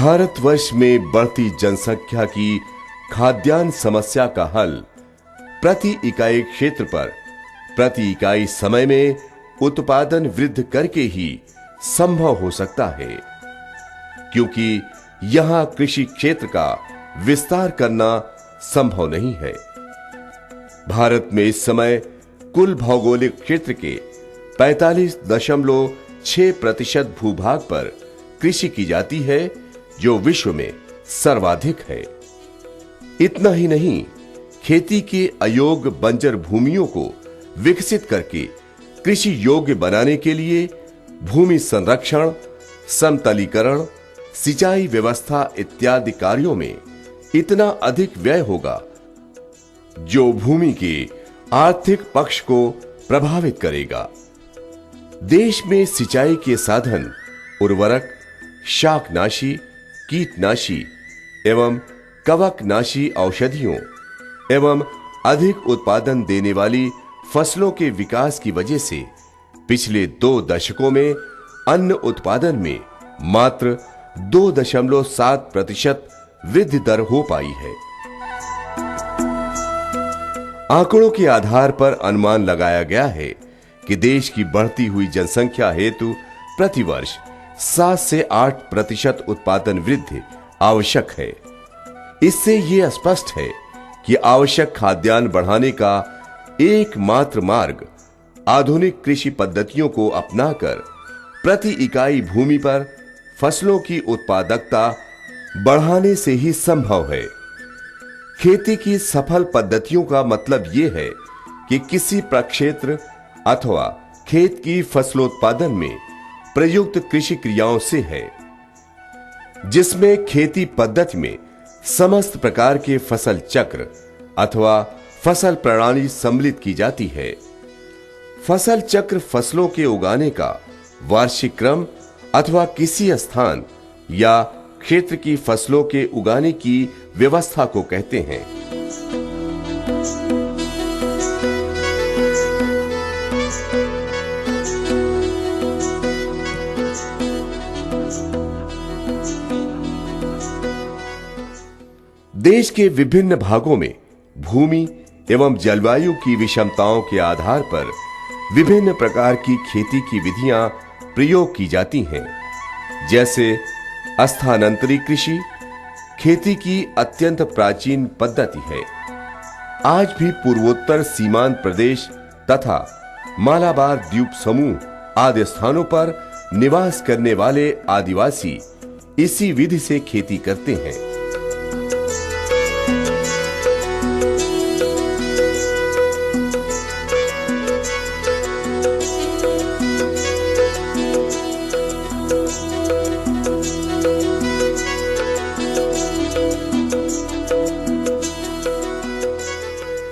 भारतवर्ष में बढ़ती जनसंख्या की खाद्यान्न समस्या का हल प्रति इकाई क्षेत्र पर प्रति इकाई समय में उत्पादन वृद्धि करके ही संभव हो सकता है, क्योंकि यहां कृषि क्षेत्र का विस्तार करना संभव नहीं है। भारत में इस समय कुल भौगोलिक क्षेत्र के 45.6% भूभाग पर कृषि की जाती है, जो विश्व में सर्वाधिक है। इतना ही नहीं, खेती के अयोग्य बंजर भूमियों को विकसित करके कृषि योग्य बनाने के लिए भूमि संरक्षण, समतलीकरण, सिंचाई व्यवस्था इत्यादि कार्यों में इतना अधिक व्यय होगा, जो भूमि के आर्थिक पक्ष को प्रभावित करेगा। देश में सिंचाई के साधन उर्वरक, शाकनाशी, कीटनाशी एवं कवकनाशी औषधियों एवं अधिक उत्पादन देने वाली फसलों के विकास की वजह से पिछले 2 दशकों में अन्न उत्पादन में मात्र 2.7% वृद्धि दर हो पाई है। आंकड़ों के आधार पर अनुमान लगाया गया है कि देश की बढ़ती हुई जनसंख्या हेतु प्रतिवर्ष 7 से 8% उत्पादन वृद्धि आवश्यक है। इससे यह स्पष्ट है कि आवश्यक खाद्यान्न बढ़ाने का एकमात्र मार्ग आधुनिक कृषि पद्धतियों को अपनाकर प्रति इकाई भूमि पर फसलों की उत्पादकता बढ़ाने से ही संभव है। खेती की सफल पद्धतियों का मतलब यह है कि किसी प्रक्षेत्र अथवा खेत की फसलोत्पादन में प्रयुक्त कृषि क्रियाओं से है, जिसमें खेती पद्धति में समस्त प्रकार के फसल चक्र अथवा फसल प्रणाली सम्मिलित की जाती है। फसल चक्र फसलों के उगाने का वार्षिक क्रम अथवा किसी स्थान या क्षेत्र की फसलों के उगाने की व्यवस्था को कहते हैं। देश के विभिन्न भागों में भूमि एवं जलवायु की विषमताओं के आधार पर विभिन्न प्रकार की खेती की विधियां प्रयोग की जाती हैं, जैसे स्थानांतरी कृषि खेती की अत्यंत प्राचीन पद्धति है। आज भी पूर्वोत्तर सीमांत प्रदेश तथा मालाबार द्वीप समूह आदि स्थानों पर निवास करने वाले आदिवासी इसी विधि से खेती करते हैं।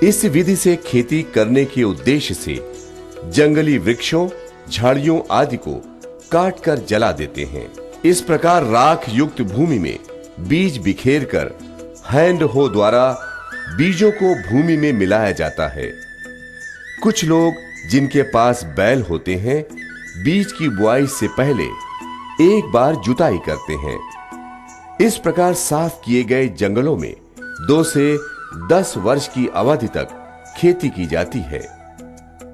इस विधि से खेती करने के उद्देश्य से जंगली वृक्षों, झाड़ियों आदि को काटकर जला देते हैं। इस प्रकार राख युक्त भूमि में बीज बिखेरकर हैंड हो द्वारा बीजों को भूमि में मिलाया जाता है। कुछ लोग जिनके पास बैल होते हैं, बीज की बुआई से पहले एक बार जुताई करते हैं। इस प्रकार साफ किए गए जंगलों में 2 से 10 वर्ष की अवधि तक खेती की जाती है।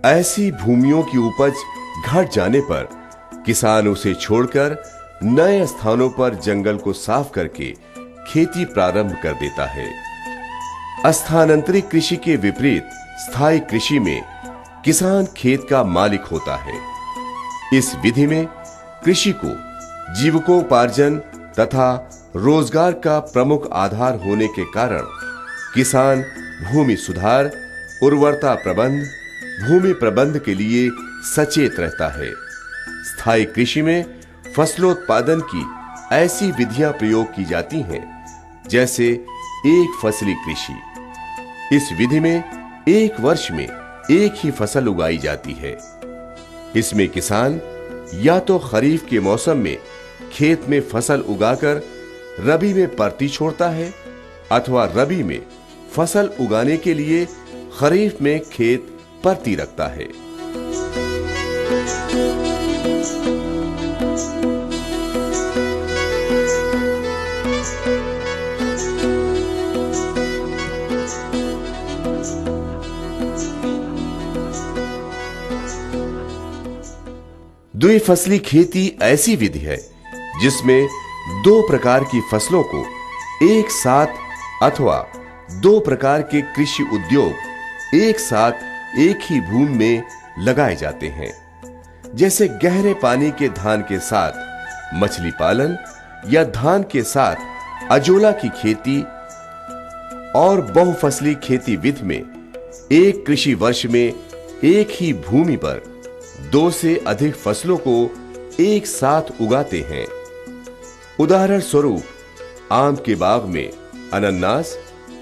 ऐसी भूमियों की उपज घट जाने पर किसान उसे छोड़कर नए स्थानों पर जंगल को साफ करके खेती प्रारंभ कर देता है। स्थानांतरित कृषि के विपरीत स्थायी कृषि में किसान खेत का मालिक होता है। इस विधि में कृषि को जीविकोपार्जन तथा रोजगार का प्रमुख आधार होने के कारण किसान भूमि सुधार, उर्वरता प्रबंध, भूमि प्रबंध के लिए सचेत रहता है। स्थायी कृषि में फसलोत्पादन की ऐसी विधियां प्रयोग की जाती हैं, जैसे एक फसली कृषि। इस विधि में एक वर्ष में एक ही फसल उगाई जाती है। इसमें किसान या तो खरीफ के मौसम में खेत में फसल उगाकर रबी में परती छोड़ता है, अथवा रबी में फसल उगाने के लिए खरीफ में खेत परती रखता है। द्विफसली खेती ऐसी विधि है जिसमें दो प्रकार की फसलों को एक साथ अथवा दो प्रकार के कृषि उद्योग एक साथ एक ही भूमि में लगाए जाते हैं। जैसे गहरे पानी के धान के साथ मछली पालन या धान के साथ अजोला की खेती। और बहुफसली खेती विधि में एक कृषि वर्ष में एक ही भूमि पर दो से अधिक फसलों को एक साथ उगाते हैं। उदाहरण स्वरूप आम के बाग में अनानास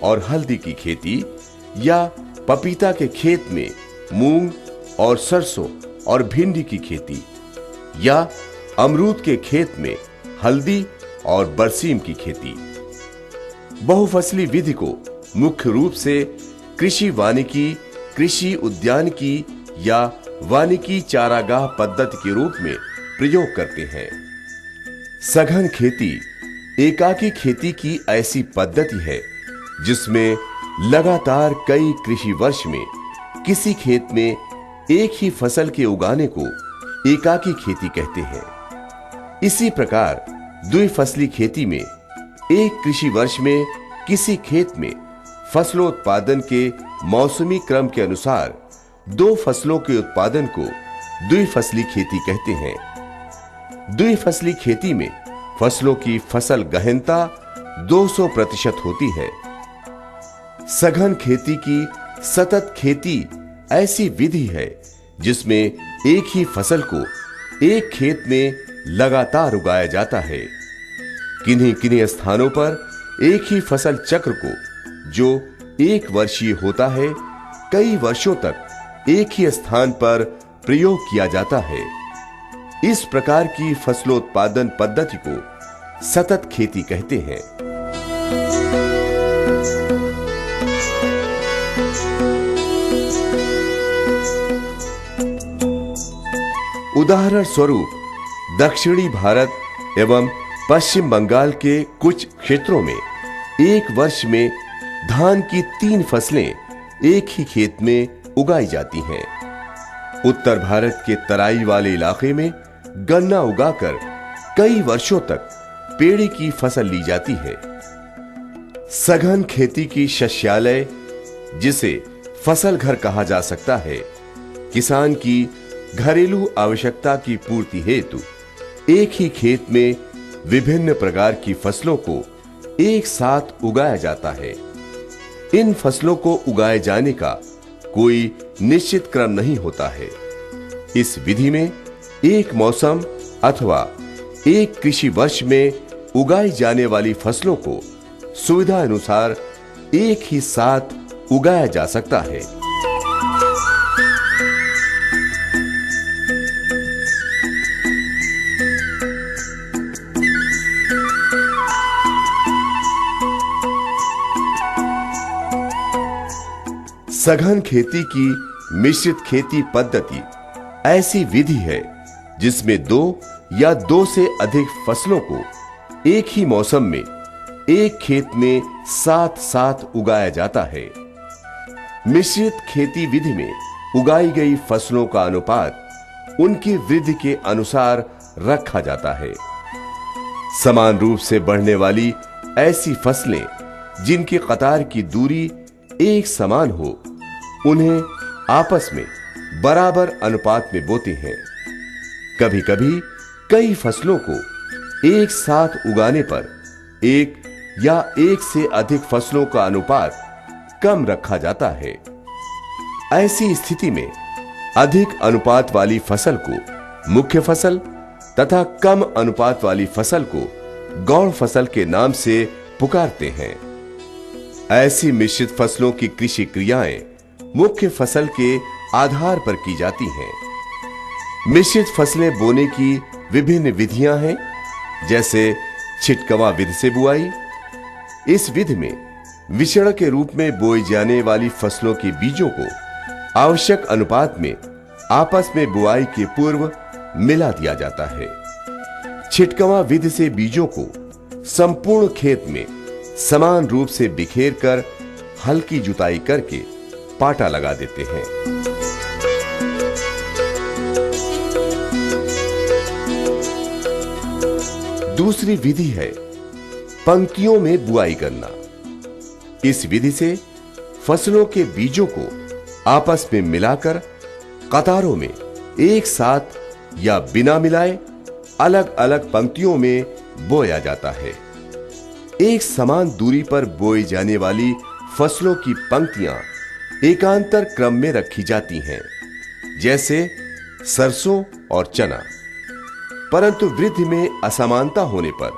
और हल्दी की खेती, या पपीता के खेत में मूंग और सरसों और भिंडी की खेती, या अमरूद के खेत में हल्दी और बरसीम की खेती। बहुफसली विधि को मुख्य रूप से कृषि वानिकी, कृषि उद्यानिकी या वानिकी चारागाह पद्धति के रूप में प्रयोग करते हैं। सघन खेती एकाकी खेती की ऐसी पद्धति है जिसमें लगातार कई कृषि वर्ष में किसी खेत में एक ही फसल के उगाने को एकाकी खेती कहते हैं। इसी प्रकार द्विफसली खेती में एक कृषि वर्ष में किसी खेत में फसलोत्पादन के मौसमी क्रम के अनुसार दो फसलों के उत्पादन को द्विफसली खेती कहते हैं। द्विफसली खेती में फसलों की फसल गहनता 200% होती है। सघन खेती की सतत खेती ऐसी विधि है जिसमें एक ही फसल को एक खेत में लगातार उगाया जाता है। किन्हीं किन्हीं स्थानों पर एक ही फसल चक्र को, जो एक वर्षीय होता है, कई वर्षों तक एक ही स्थान पर प्रयोग किया जाता है। इस प्रकार की फसलोत्पादन पद्धति को सतत खेती कहते हैं। उदाहरण स्वरूप दक्षिणी भारत एवं पश्चिम बंगाल के कुछ क्षेत्रों में एक वर्ष में धान की 3 फसलें एक ही खेत में उगाई जाती हैं। उत्तर भारत के तराई वाले इलाके में गन्ना उगाकर कई वर्षों तक पेड़ी की फसल ली जाती है। सघन खेती की शस्यालय, जिसे फसल घर कहा जा सकता है, किसान की घरेलू आवश्यकता की पूर्ति हेतु एक ही खेत में विभिन्न प्रकार की फसलों को एक साथ उगाया जाता है। इन फसलों को उगाए जाने का कोई निश्चित क्रम नहीं होता है। इस विधि में एक मौसम अथवा एक कृषि वर्ष में उगाई जाने वाली फसलों को सुविधा अनुसार एक ही साथ उगाया जा सकता है। सघन खेती की मिश्रित खेती पद्धति ऐसी विधि है जिसमें दो या दो से अधिक फसलों को एक ही मौसम में एक खेत में साथ साथ उगाया जाता है। मिश्रित खेती विधि में उगाई गई फसलों का अनुपात उनकी वृद्धि के अनुसार रखा जाता है। समान रूप से बढ़ने वाली ऐसी फसलें जिनकी कतार की दूरी एक समान हो, उन्हें आपस में बराबर अनुपात में बोते हैं। कभी कभी कई फसलों को एक साथ उगाने पर एक या एक से अधिक फसलों का अनुपात कम रखा जाता है। ऐसी स्थिति में अधिक अनुपात वाली फसल को मुख्य फसल तथा कम अनुपात वाली फसल को गौण फसल के नाम से पुकारते हैं। ऐसी मिश्रित फसलों की कृषि क्रियाएं मुख्य फसल के आधार पर की जाती हैं। मिश्रित फसलें बोने की विभिन्न विधियां हैं, जैसे छिटकवा विधि से बुआई। इस विधि में विषण के रूप में बोई जाने वाली फसलों के बीजों को आवश्यक अनुपात में आपस में बुआई के पूर्व मिला दिया जाता है। छिटकवा विधि से बीजों को संपूर्ण खेत में समान रूप से बिखेर कर हल्की जुताई करके पाटा लगा देते हैं। दूसरी विधि है पंक्तियों में बुआई करना। इस विधि से फसलों के बीजों को आपस में मिलाकर कतारों में एक साथ या बिना मिलाए अलग अलग पंक्तियों में बोया जाता है। एक समान दूरी पर बोई जाने वाली फसलों की पंक्तियां एकांतर क्रम में रखी जाती हैं, जैसे सरसों और चना। परंतु वृद्धि में असमानता होने पर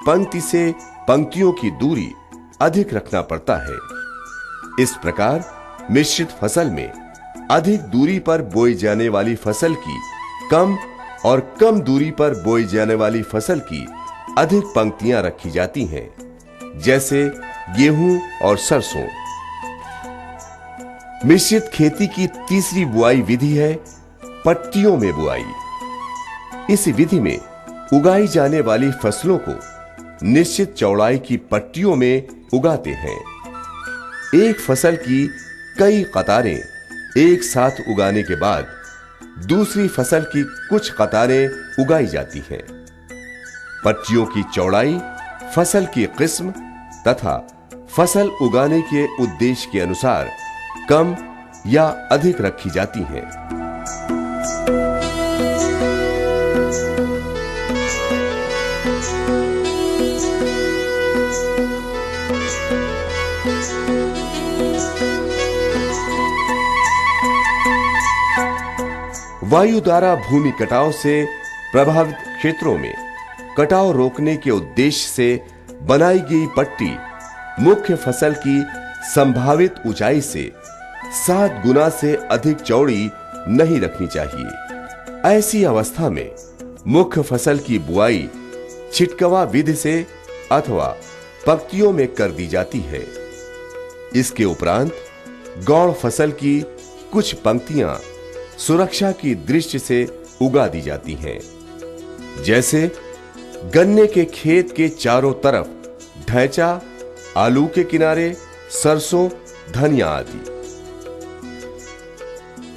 पंक्ति से पंक्तियों की दूरी अधिक रखना पड़ता है। इस प्रकार मिश्रित फसल में अधिक दूरी पर बोई जाने वाली फसल की कम और कम दूरी पर बोई जाने वाली फसल की अधिक पंक्तियां रखी जाती हैं, जैसे गेहूं और सरसों। मिश्रित खेती की तीसरी बुआई विधि है पट्टियों में बुआई। इस विधि में उगाई जाने वाली फसलों को निश्चित चौड़ाई की पट्टियों में उगाते हैं। एक फसल की कई कतारें एक साथ उगाने के बाद दूसरी फसल की कुछ कतारें उगाई जाती हैं। पट्टियों की चौड़ाई फसल की किस्म तथा फसल उगाने के उद्देश्य के अनुसार कम या अधिक रखी जाती हैं। वायु द्वारा भूमि कटाव से प्रभावित क्षेत्रों में कटाव रोकने के उद्देश्य से बनाई गई पट्टी मुख्य फसल की संभावित ऊंचाई से 7 गुना से अधिक चौड़ी नहीं रखनी चाहिए। ऐसी अवस्था में मुख्य फसल की बुआई छिटकवा विधि से अथवा पंक्तियों में कर दी जाती है। इसके उपरांत गौण फसल की कुछ पंक्तियां सुरक्षा की दृष्टि से उगा दी जाती हैं, जैसे गन्ने के खेत के चारों तरफ ढैंचा, आलू के किनारे सरसों, धनिया आदि।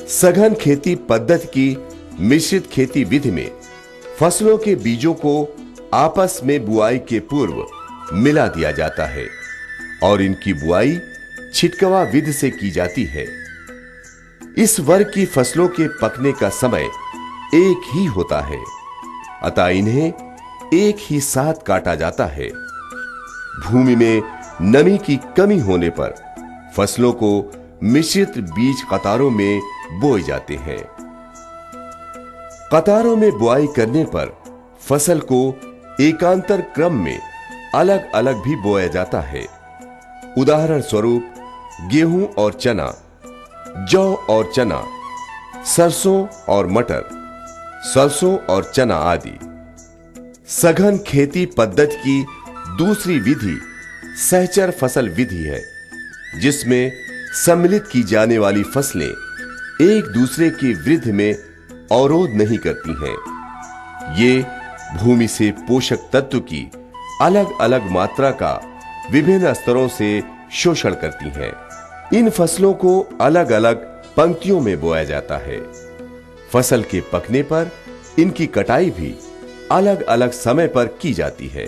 सघन खेती पद्धति की मिश्रित खेती विधि में फसलों के बीजों को आपस में बुआई के पूर्व मिला दिया जाता है और इनकी बुआई छिटकवा विधि से की जाती है। इस वर्ग की फसलों के पकने का समय एक ही होता है, अतः इन्हें एक ही साथ काटा जाता है। भूमि में नमी की कमी होने पर फसलों को मिश्रित बीज कतारों में बोए जाते हैं। कतारों में बुआई करने पर फसल को एकांतर क्रम में अलग अलग भी बोया जाता है। उदाहरण स्वरूप गेहूं और चना, जौ और चना, सरसों और मटर, सरसों और चना आदि। सघन खेती पद्धति की दूसरी विधि सहचर फसल विधि है, जिसमें सम्मिलित की जाने वाली फसलें एक दूसरे की वृद्धि में अवरोध नहीं करती हैं। ये भूमि से पोषक तत्व की अलग अलग मात्रा का विभिन्न स्तरों से शोषण करती हैं। इन फसलों को अलग अलग पंक्तियों में बोया जाता है। फसल के पकने पर इनकी कटाई भी अलग अलग समय पर की जाती है।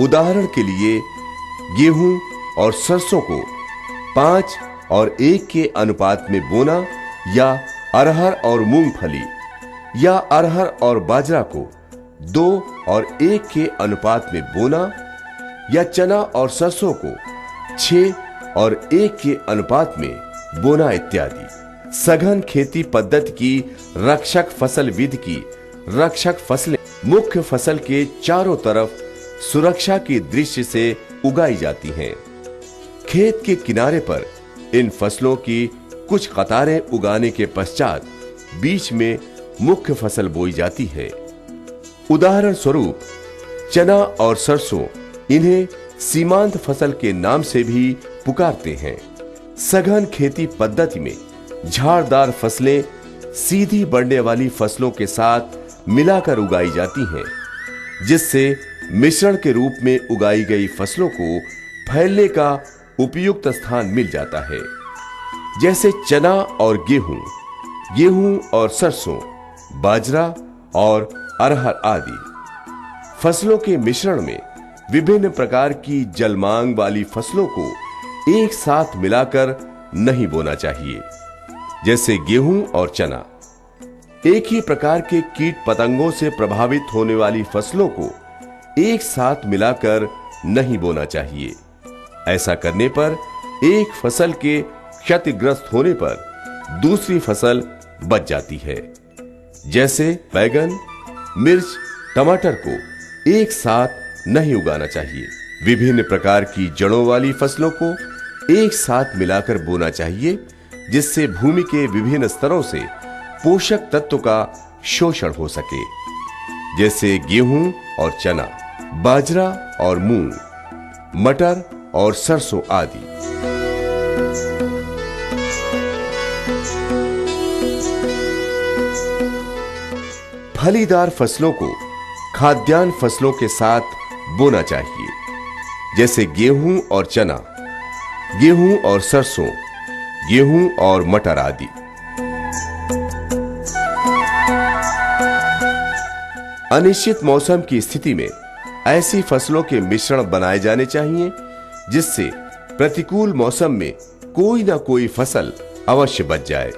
उदाहरण के लिए गेहूं और सरसों को 5 और 1 के अनुपात में बोना, या अरहर और मूंगफली या अरहर और बाजरा को 2 और 1 के अनुपात में बोना, या चना और सरसों को 6 और 1 के अनुपात में बोना इत्यादि। सघन खेती पद्धति की रक्षक फसल विधि की रक्षक फसलें मुख्य फसल के चारों तरफ सुरक्षा की दृष्टि से उगाई जाती हैं। खेत के किनारे पर इन फसलों की कुछ कतारें उगाने के पश्चात बीच में मुख्य फसल बोई जाती है। उदाहरण स्वरूप चना और सरसों, इन्हें सीमांत फसल के नाम से भी पुकारते हैं। सघन खेती पद्धति में झाड़दार फसलें सीधी बढ़ने वाली फसलों के साथ मिलाकर उगाई जाती हैं, जिससे मिश्रण के रूप में उगाई गई फसलों को फैलने का उपयुक्त स्थान मिल जाता है, जैसे चना और गेहूं, गेहूं और सरसों, बाजरा और अरहर आदि। फसलों के मिश्रण में विभिन्न प्रकार की जलमांग वाली फसलों को एक साथ मिलाकर नहीं बोना चाहिए, जैसे गेहूं और चना। एक ही प्रकार के कीट पतंगों से प्रभावित होने वाली फसलों को एक साथ मिलाकर नहीं बोना चाहिए। ऐसा करने पर एक फसल के क्षतिग्रस्त होने पर दूसरी फसल बच जाती है। जैसे बैगन, मिर्च, टमाटर को एक साथ नहीं उगाना चाहिए। विभिन्न प्रकार की जड़ों वाली फसलों को एक साथ मिलाकर बोना चाहिए, जिससे भूमि के विभिन्न स्तरों से पोषक तत्व का शोषण हो सके, जैसे गेहूं और चना, बाजरा और मूंग, मटर और सरसों आदि। फलीदार फसलों को खाद्यान्न फसलों के साथ बोना चाहिए, जैसे गेहूं और चना, गेहूं और सरसों, गेहूं और मटर आदि। अनिश्चित मौसम की स्थिति में ऐसी फसलों के मिश्रण बनाए जाने चाहिए जिससे प्रतिकूल मौसम में कोई ना कोई फसल अवश्य बच जाए,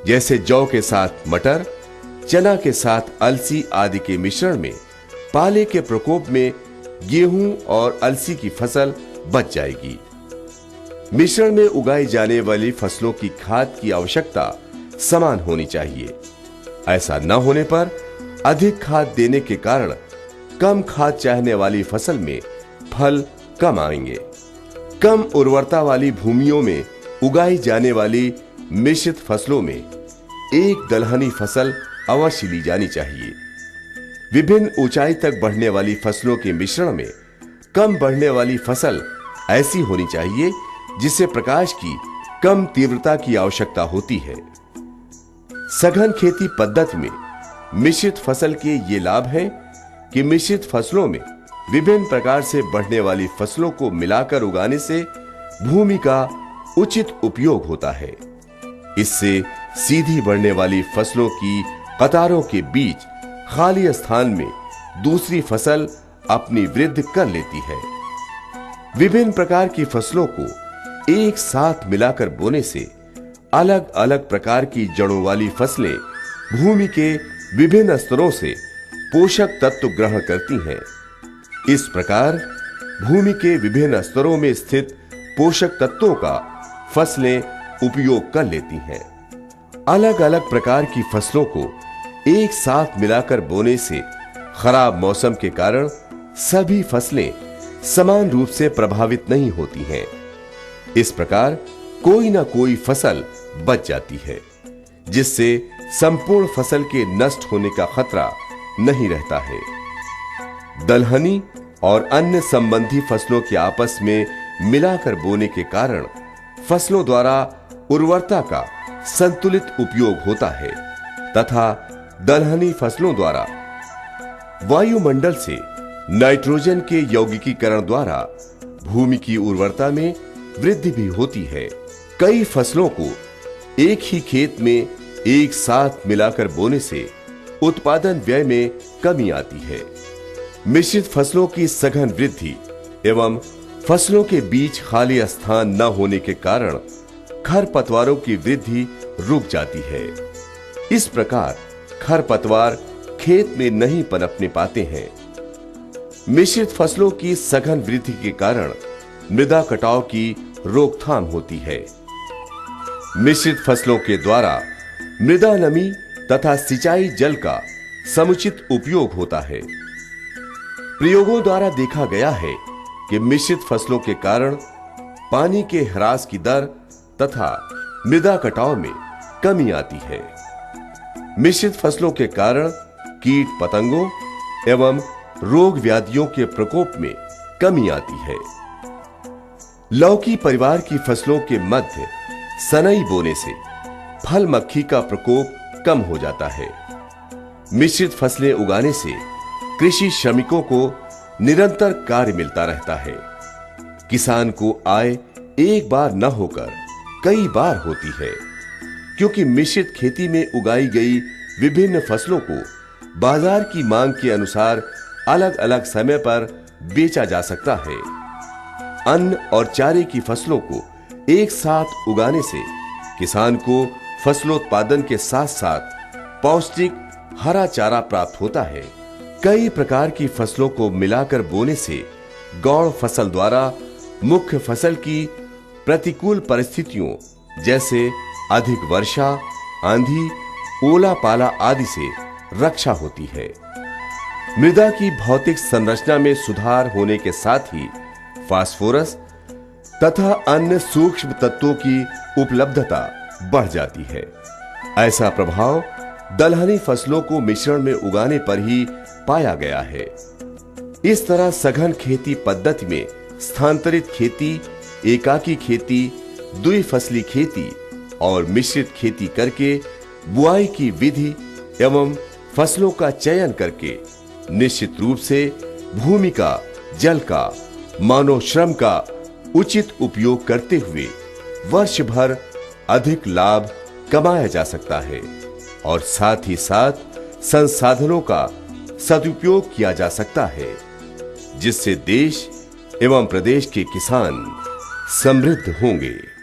जैसे जौ के साथ मटर, चना के साथ अलसी आदि के मिश्रण में पाले के प्रकोप में गेहूं और अलसी की फसल बच जाएगी। मिश्रण में उगाई जाने वाली फसलों की खाद की आवश्यकता समान होनी चाहिए। ऐसा न होने पर अधिक खाद देने के कारण कम खाद चाहने वाली फसल में फल कम आएंगे। कम उर्वरता वाली भूमियों में उगाई जाने वाली मिश्रित फसलों में एक दलहनी फसल अवश्य ली जानी चाहिए। विभिन्न ऊंचाई तक बढ़ने वाली फसलों के मिश्रण में कम बढ़ने वाली फसल ऐसी होनी चाहिए जिसे प्रकाश की कम तीव्रता की आवश्यकता होती है। सघन खेती पद्धति में मिश्रित फसल के ये लाभ हैं कि मिश्रित फसलों में विभिन्न प्रकार से बढ़ने वाली फसलों को मिलाकर उगाने से भूमि का उचित उपयोग होता है। इससे सीधी बढ़ने वाली फसलों की कतारों के बीच खाली स्थान में दूसरी फसल अपनी वृद्धि कर लेती है। विभिन्न प्रकार की फसलों को एक साथ मिलाकर बोने से अलग अलग प्रकार की जड़ों वाली फसलें भूमि के विभिन्न स्तरों से पोषक तत्व ग्रहण करती हैं। इस प्रकार भूमि के विभिन्न स्तरों में स्थित पोषक तत्वों का फसलें उपयोग कर लेती हैं। अलग अलग प्रकार की फसलों को एक साथ मिलाकर बोने से खराब मौसम के कारण सभी फसलें समान रूप से प्रभावित नहीं होती हैं। इस प्रकार कोई ना कोई फसल बच जाती है, जिससे संपूर्ण फसल के नष्ट होने का खतरा नहीं रहता है। दलहनी और अन्य संबंधी फसलों के आपस में मिलाकर बोने के कारण फसलों द्वारा उर्वरता का संतुलित उपयोग होता है तथा दलहनी फसलों द्वारा वायुमंडल से नाइट्रोजन के यौगिकीकरण द्वारा भूमि की उर्वरता में वृद्धि भी होती है। कई फसलों को एक ही खेत में एक साथ मिलाकर बोने से उत्पादन व्यय में कमी आती है। मिश्रित फसलों की सघन वृद्धि एवं फसलों के बीच खाली स्थान न होने के कारण खरपतवारों की वृद्धि रुक जाती है। इस प्रकार खरपतवार खेत में नहीं पनपने पाते हैं। मिश्रित फसलों की सघन वृद्धि के कारण मृदा कटाव की रोकथाम होती है। मिश्रित फसलों के द्वारा मृदा नमी तथा सिंचाई जल का समुचित उपयोग होता है। प्रयोगों द्वारा देखा गया है कि मिश्रित फसलों के कारण पानी के ह्रास की दर तथा मृदा कटाव में कमी आती है। मिश्रित फसलों के कारण कीट पतंगों एवं रोग व्याधियों के प्रकोप में कमी आती है। लौकी परिवार की फसलों के मध्य सनई बोने से फल मक्खी का प्रकोप कम हो जाता है। मिश्रित फसलें उगाने से कृषि श्रमिकों को निरंतर कार्य मिलता रहता है। किसान को आय एक बार न होकर कई बार होती है, क्योंकि मिश्रित खेती में उगाई गई विभिन्न फसलों को बाजार की मांग के अनुसार अलग अलग समय पर बेचा जा सकता है। अन्न और चारे की फसलों को एक साथ उगाने से किसान को फसलोत्पादन के साथ साथ पौष्टिक हरा चारा प्राप्त होता है। कई प्रकार की फसलों को मिलाकर बोने से गौण फसल द्वारा मुख्य फसल की प्रतिकूल परिस्थितियों जैसे अधिक वर्षा, आंधी, ओला पाला आदि से रक्षा होती है। मृदा की भौतिक संरचना में सुधार होने के साथ ही फास्फोरस तथा अन्य सूक्ष्म तत्वों की उपलब्धता बढ़ जाती है। ऐसा प्रभाव दलहनी फसलों को मिश्रण में उगाने पर ही पाया गया है। इस तरह सघन खेती पद्धति में स्थानांतरित खेती, एकाकी खेती, द्विफसली खेती और मिश्रित खेती करके बुआई की विधि एवं फसलों का चयन करके निश्चित रूप से भूमि का, जल का, मानव श्रम का उचित उपयोग करते हुए वर्ष भर अधिक लाभ कमाया जा सकता है और साथ ही साथ संसाधनों का सदुपयोग किया जा सकता है, जिससे देश एवं प्रदेश के किसान समृद्ध होंगे।